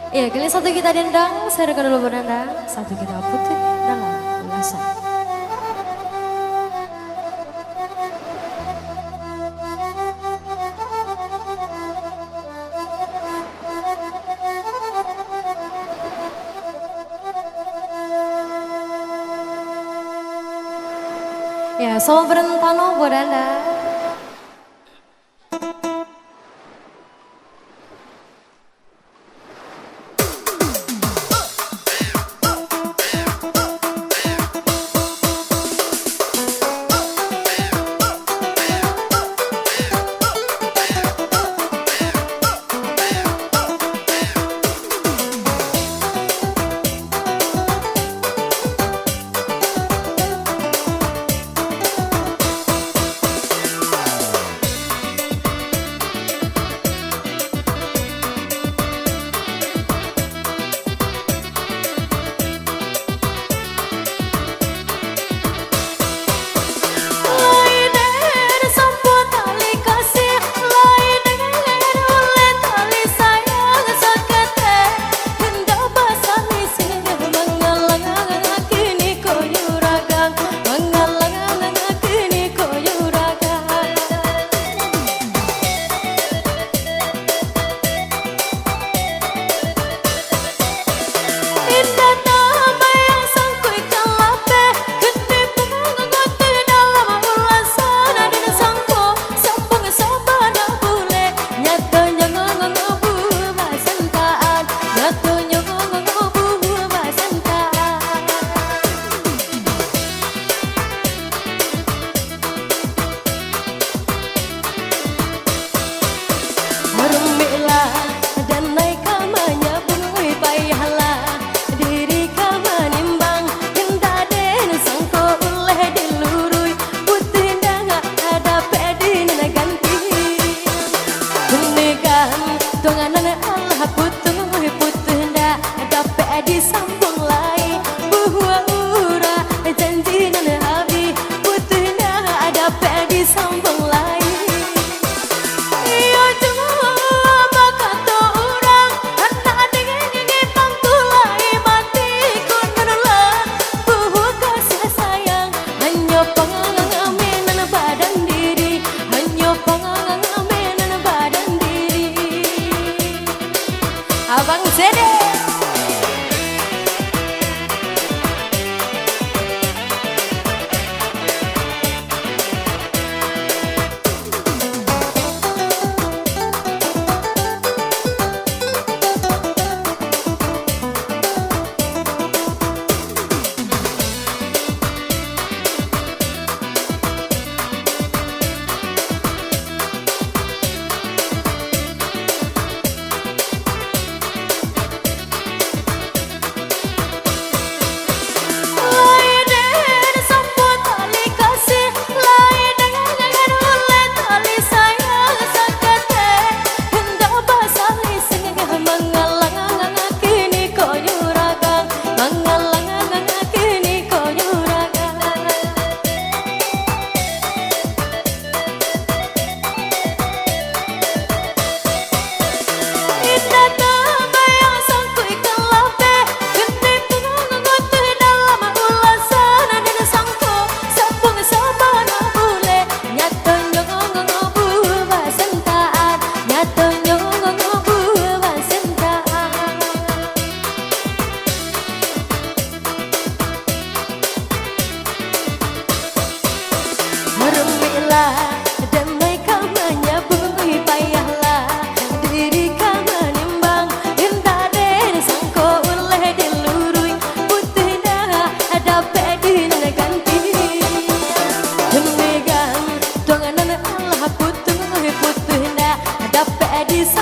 Iya, kali satu kita dendang, saya rekan dulu berdendang, satu kita putih dalam ulasan. Ya, selamat berentano buat Anda. Disambung lagi buah ura janji nan habi putihnya ada disambung lagi iyo cuma maka to orang anak dengan pangkulai mati kunulah buah kasih sayang hanya pengalaman badan diri hanya pengalaman badan diri Abang Zede. Damai kamanya bui payahlah diri kama nimbang indah den sangko oleh dilurui putih dah ada pedin ganti megang donganan Allah putih dah ada pedis